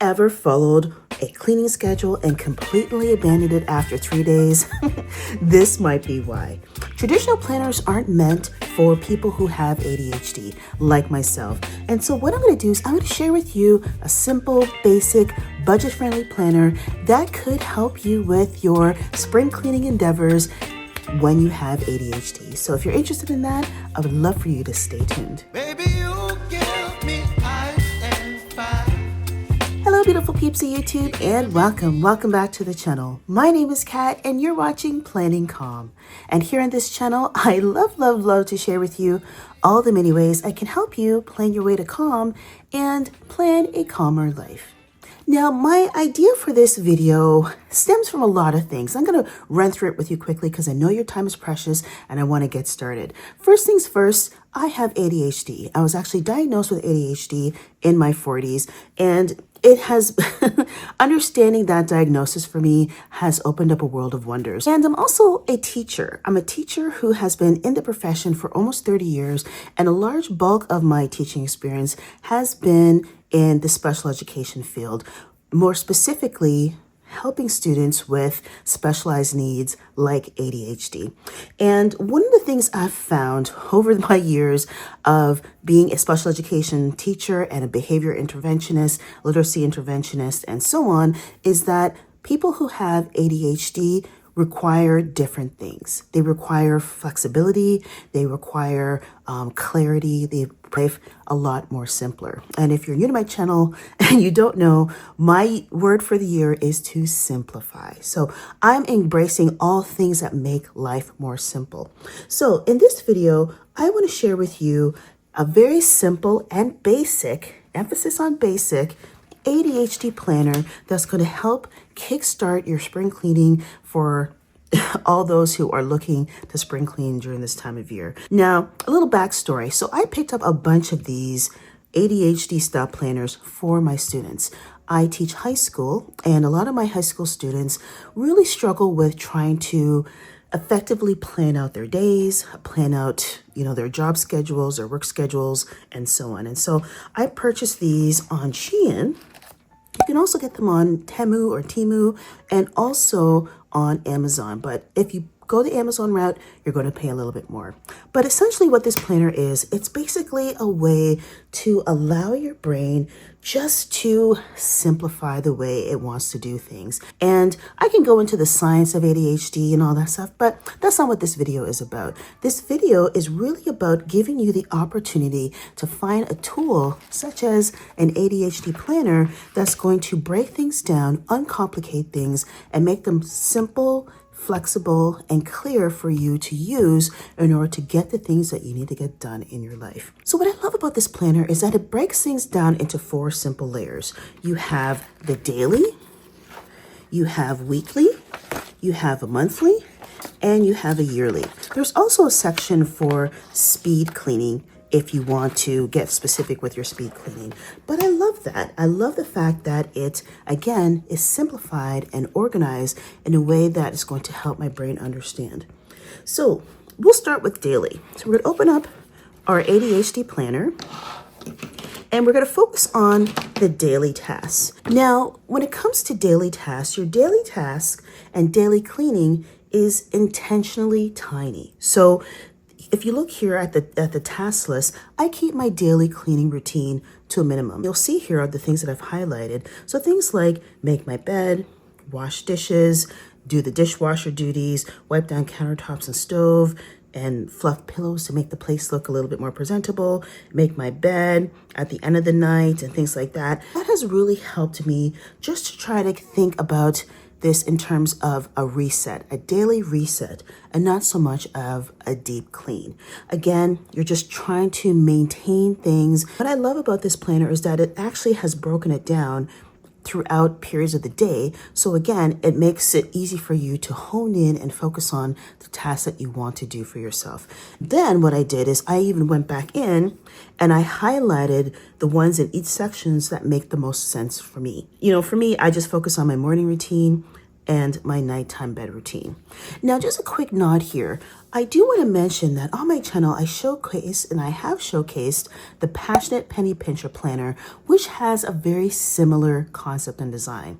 ever followed a cleaning schedule and completely abandoned it after 3 days? This might be why. Traditional planners aren't meant for people who have ADHD, like myself. And so what I'm going to do is I'm going to share with you a simple, basic, budget-friendly planner that could help you with your spring cleaning endeavors when you have ADHD. So if you're interested in that, I would love for you to stay tuned. Baby, you give me ice and fire. Hello, beautiful peeps of YouTube, and welcome back to the channel. My name is Kat, and you're watching Planning Calm. And here on this channel, I love to share with you all the many ways I can help you plan your way to calm and plan a calmer life. Now, my idea for this video stems from a lot of things. I'm going to run through it with you quickly because I know your time is precious and I want to get started. First things first, I have ADHD. I was actually diagnosed with ADHD in my 40s, and it has, understanding that diagnosis for me has opened up a world of wonders. And I'm also a teacher. I'm a teacher who has been in the profession for almost 30 years, and a large bulk of my teaching experience has been in the special education field, more specifically helping students with specialized needs like ADHD. And one of the things I've found over my years of being a special education teacher and a behavior interventionist, literacy interventionist, and so on, is that people who have ADHD require different things. They require flexibility, they require clarity, they life a lot more simpler. And if you're new to my channel and you don't know, my word for the year is to simplify. So I'm embracing all things that make life more simple. So in this video, I want to share with you a very simple and basic, emphasis on basic, ADHD planner that's going to help kickstart your spring cleaning for all those who are looking to spring clean during this time of year. Now, a little backstory. So I picked up a bunch of these ADHD style planners for my students. I teach high school, and a lot of my high school students really struggle with trying to effectively plan out their days, plan out, their job schedules, their work schedules, and so on. And so I purchased these on Shein. You can also get them on Temu, and also on Amazon. But if you go the Amazon route, you're going to pay a little bit more. But essentially what this planner is, it's basically a way to allow your brain just to simplify the way it wants to do things. And I can go into the science of ADHD and all that stuff, but that's not what this video is about. This video is really about giving you the opportunity to find a tool such as an ADHD planner that's going to break things down, uncomplicate things, and make them simple, flexible, and clear for you to use in order to get the things that you need to get done in your life. So what I love about this planner is that it breaks things down into 4 simple layers. You have the daily, you have weekly, you have a monthly, and you have a yearly. There's also a section for speed cleaning if you want to get specific with your speed cleaning. But I love that. I love the fact that it, again, is simplified and organized in a way that is going to help my brain understand. So we'll start with daily. So we're going to open up our ADHD planner, and we're going to focus on the daily tasks. Now, when it comes to daily tasks, your daily task and daily cleaning is intentionally tiny. So if you look here at the task list, I keep my daily cleaning routine to a minimum. You'll see here are the things that I've highlighted. So things like make my bed, wash dishes, do the dishwasher duties, wipe down countertops and stove, and fluff pillows to make the place look a little bit more presentable, make my bed at the end of the night, and things like that. That has really helped me just to try to think about this in terms of a reset, a daily reset, and not so much of a deep clean. Again, you're just trying to maintain things. What I love about this planner is that it actually has broken it down throughout periods of the day. So again, it makes it easy for you to hone in and focus on the tasks that you want to do for yourself. Then what I did is I even went back in and I highlighted the ones in each sections that make the most sense for me. For me, I just focus on my morning routine and my nighttime bed routine. Now, just a quick nod here. I do want to mention that on my channel, I have showcased the Passionate Penny Pincher Planner, which has a very similar concept and design.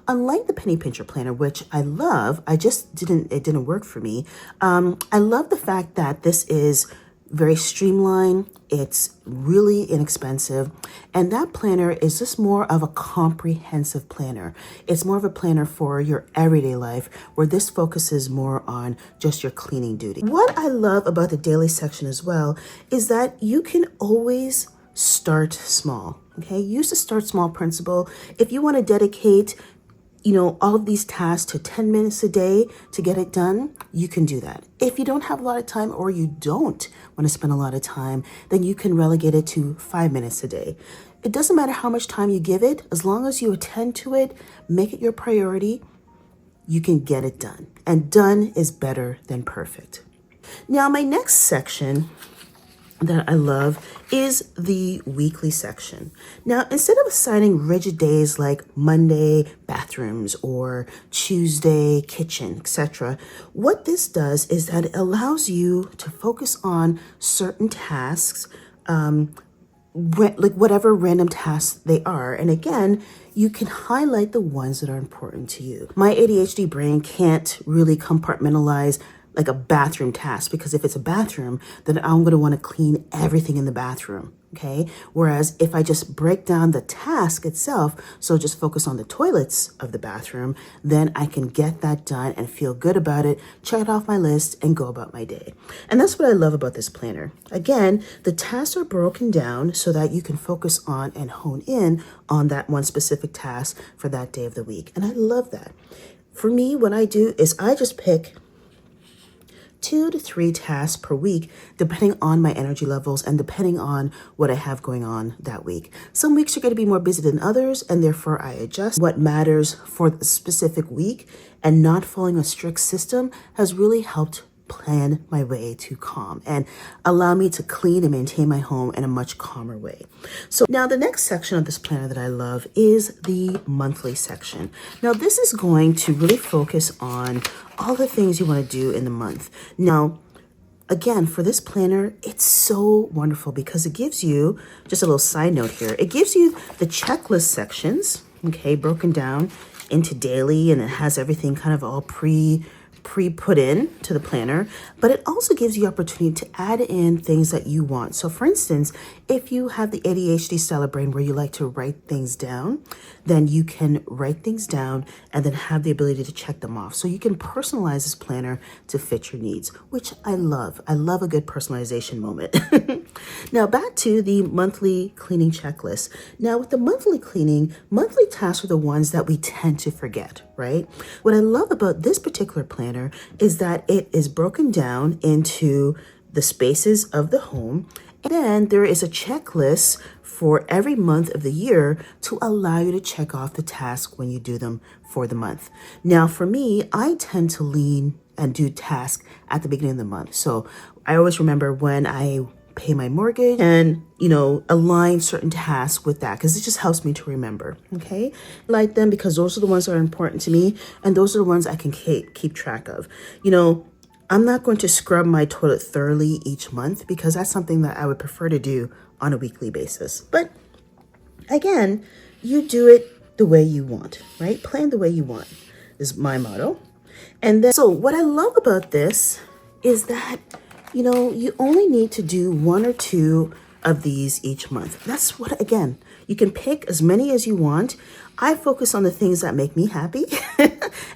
Unlike the Penny Pincher Planner, which I love, it didn't work for me. I love the fact that this is very streamlined. It's really inexpensive. And that planner is just more of a comprehensive planner. It's more of a planner for your everyday life, where this focuses more on just your cleaning duty. What I love about the daily section as well is that you can always start small. Okay, use the start small principle. If you want to dedicate all of these tasks to 10 minutes a day to get it done, you can do that. If you don't have a lot of time, or you don't want to spend a lot of time, then you can relegate it to 5 minutes a day. It doesn't matter how much time you give it, as long as you attend to it, make it your priority, you can get it done. And done is better than perfect. Now, my next section that I love is the weekly section. Now, instead of assigning rigid days like Monday, bathrooms, or Tuesday, kitchen, etc., what this does is that it allows you to focus on certain tasks, like whatever random tasks they are. And again, you can highlight the ones that are important to you. My ADHD brain can't really compartmentalize like a bathroom task, because if it's a bathroom, then I'm going to want to clean everything in the bathroom. Okay. Whereas if I just break down the task itself, so just focus on the toilets of the bathroom, then I can get that done and feel good about it, check it off my list, and go about my day. And that's what I love about this planner. Again, the tasks are broken down so that you can focus on and hone in on that one specific task for that day of the week. And I love that. For me, what I do is I just pick 2 to 3 tasks per week, depending on my energy levels and depending on what I have going on that week. Some weeks are going to be more busy than others, and therefore I adjust what matters for the specific week. And not following a strict system has really helped plan my way to calm and allow me to clean and maintain my home in a much calmer way. So now the next section of this planner that I love is the monthly section. Now this is going to really focus on all the things you want to do in the month. Now, again, for this planner, it's so wonderful because it gives you, just a little side note here, it gives you the checklist sections, okay, broken down into daily, and it has everything kind of all pre-put in to the planner, but it also gives you opportunity to add in things that you want. So for instance, if you have the ADHD style of brain where you like to write things down, then you can write things down and then have the ability to check them off. So you can personalize this planner to fit your needs, which I love. I love a good personalization moment. Now back to the monthly cleaning checklist. Now with the monthly cleaning, monthly tasks are the ones that we tend to forget, right? What I love about this particular planner is that it is broken down into the spaces of the home. And then there is a checklist for every month of the year to allow you to check off the task when you do them for the month. Now, for me, I tend to lean and do tasks at the beginning of the month. So I always remember when I pay my mortgage and, align certain tasks with that, because it just helps me to remember. Okay. Like them because those are the ones that are important to me. And those are the ones I can keep track of. I'm not going to scrub my toilet thoroughly each month because that's something that I would prefer to do on a weekly basis. But again, you do it the way you want, right? Plan the way you want is my motto. And then, so what I love about this is that, you only need to do 1 or 2 of these each month. That's what, again, you can pick as many as you want. I focus on the things that make me happy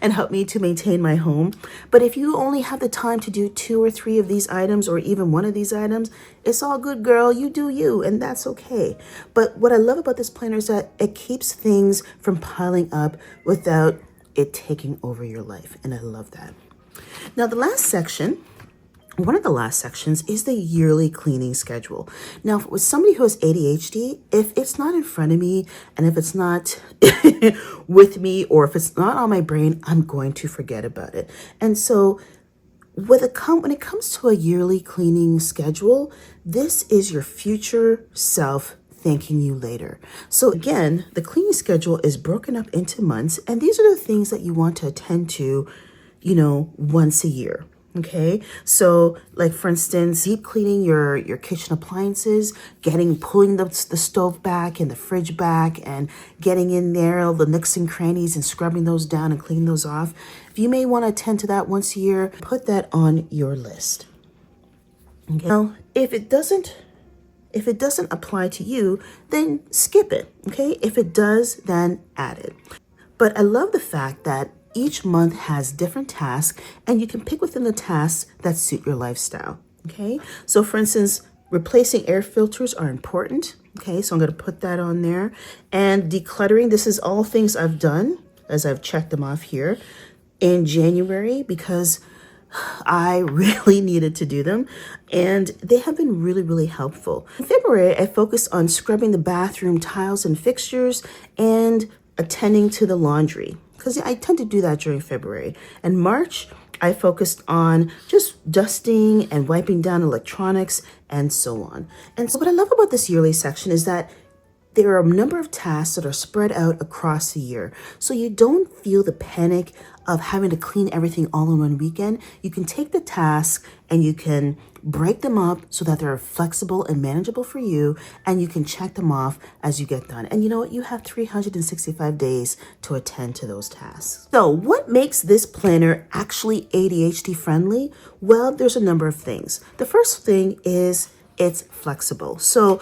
and help me to maintain my home. But if you only have the time to do 2 or 3 of these items, or even 1 of these items, it's all good, girl. You do you, and that's okay. But what I love about this planner is that it keeps things from piling up without it taking over your life. And I love that. Now, one of the last sections is the yearly cleaning schedule. Now, with somebody who has ADHD, if it's not in front of me and if it's not with me, or if it's not on my brain, I'm going to forget about it. And so when it comes to a yearly cleaning schedule, this is your future self thanking you later. So again, the cleaning schedule is broken up into months, and these are the things that you want to attend to, once a year. Okay, so like for instance, deep cleaning your kitchen appliances, pulling the stove back and the fridge back, and getting in there all the nooks and crannies and scrubbing those down and cleaning those off. If you may want to attend to that once a year, put that on your list. Okay. Now, if it doesn't apply to you, then skip it. Okay, if it does, then add it. But I love the fact that each month has different tasks, and you can pick within the tasks that suit your lifestyle. Okay, so for instance, replacing air filters are important. Okay, so I'm going to put that on there. And decluttering, this is all things I've done as I've checked them off here in January because I really needed to do them, and they have been really, really helpful. In February, I focused on scrubbing the bathroom tiles and fixtures and attending to the laundry, because I tend to do that during February. And March, I focused on just dusting and wiping down electronics and so on. And so what I love about this yearly section is that there are a number of tasks that are spread out across the year. So you don't feel the panic of having to clean everything all in one weekend. You can take the tasks and you can break them up so that they're flexible and manageable for you, and you can check them off as you get done. And you know what? You have 365 days to attend to those tasks. So what makes this planner actually ADHD friendly? Well, there's a number of things. The first thing is it's flexible. So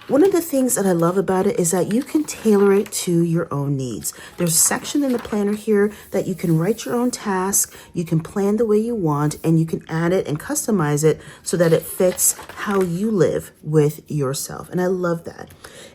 one of the things that I love about it is that you can tailor it to your own needs. There's a section in the planner here that you can write your own task, you can plan the way you want, and you can add it and customize it so that it fits how you live with yourself. And I love that.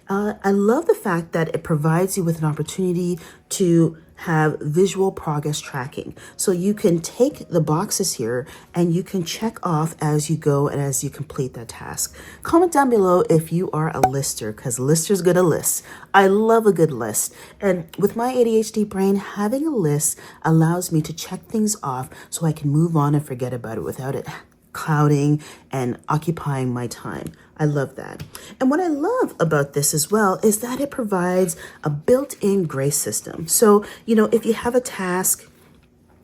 I love the fact that it provides you with an opportunity to have visual progress tracking. So you can take the boxes here and you can check off as you go and as you complete that task. Comment down below if you are a lister, because listers good at lists. I love a good list. And with my ADHD brain, having a list allows me to check things off so I can move on and forget about it without it clouding and occupying my time. I love that. And what I love about this as well is that it provides a built-in grace system. So, if you have a task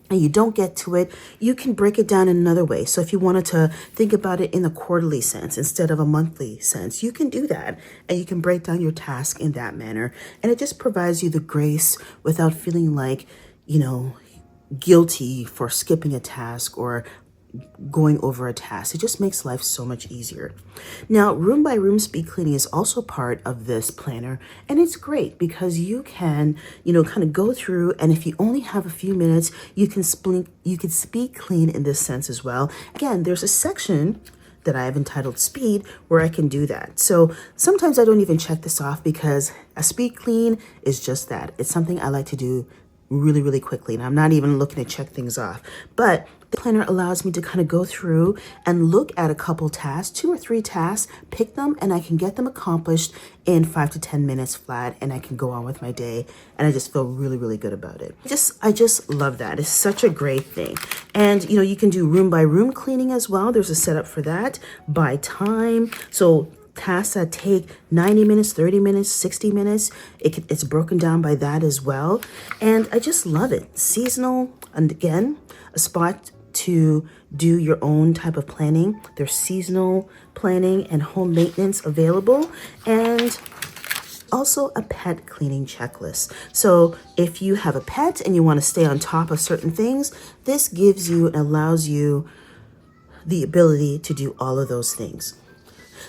and you don't get to it, you can break it down in another way. So if you wanted to think about it in a quarterly sense instead of a monthly sense, you can do that, and you can break down your task in that manner. And it just provides you the grace without feeling like, guilty for skipping a task or going over a task. It just makes life so much easier. Now, room by room speed cleaning is also part of this planner, and it's great because you can, kind of go through, and if you only have a few minutes, you can speed clean in this sense as well. Again, there's a section that I have entitled speed where I can do that. So sometimes I don't even check this off because a speed clean is just that. It's something I like to do really, really quickly, and I'm not even looking to check things off. But the planner allows me to kind of go through and look at a couple tasks, 2 or 3 tasks, pick them, and I can get them accomplished in 5 to 10 minutes flat, and I can go on with my day, and I just feel really, really good about it. I just love that. It's such a great thing. And you can do room by room cleaning as well. There's a setup for that by time. So tasks that take 90 minutes, 30 minutes, 60 minutes, it's broken down by that as well. And I just love it. Seasonal, and again, a spot to do your own type of planning. There's seasonal planning and home maintenance available, and also a pet cleaning checklist. So if you have a pet and you want to stay on top of certain things, this gives you and allows you the ability to do all of those things.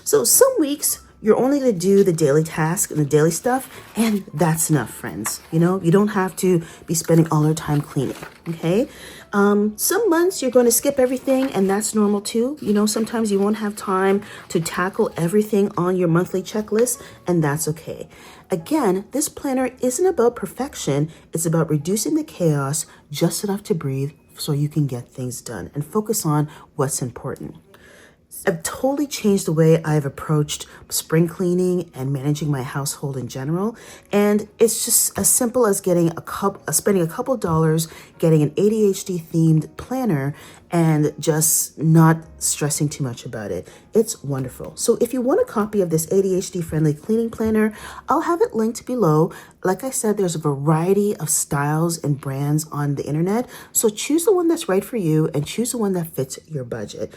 So some weeks you're only going to do the daily task and the daily stuff, and that's enough, friends. You don't have to be spending all your time cleaning, okay? Some months you're going to skip everything, and that's normal too. Sometimes you won't have time to tackle everything on your monthly checklist, and that's okay. Again, this planner isn't about perfection. It's about reducing the chaos just enough to breathe so you can get things done and focus on what's important. I've totally changed the way I've approached spring cleaning and managing my household in general. And it's just as simple as spending a couple dollars, getting an ADHD themed planner and just not stressing too much about it. It's wonderful. So if you want a copy of this ADHD friendly cleaning planner, I'll have it linked below. Like I said, there's a variety of styles and brands on the internet. So choose the one that's right for you and choose the one that fits your budget.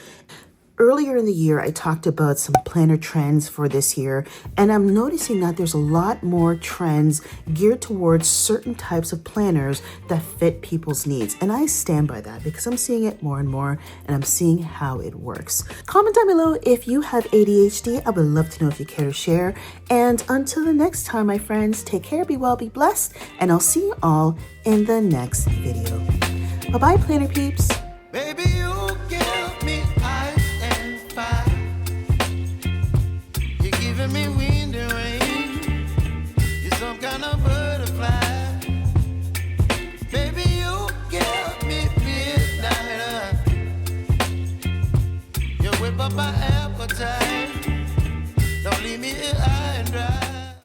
Earlier in the year, I talked about some planner trends for this year, and I'm noticing that there's a lot more trends geared towards certain types of planners that fit people's needs. And I stand by that because I'm seeing it more and more, and I'm seeing how it works. Comment down below if you have ADHD. I would love to know if you care to share. And until the next time, my friends, take care, be well, be blessed, and I'll see you all in the next video. Bye-bye, planner peeps.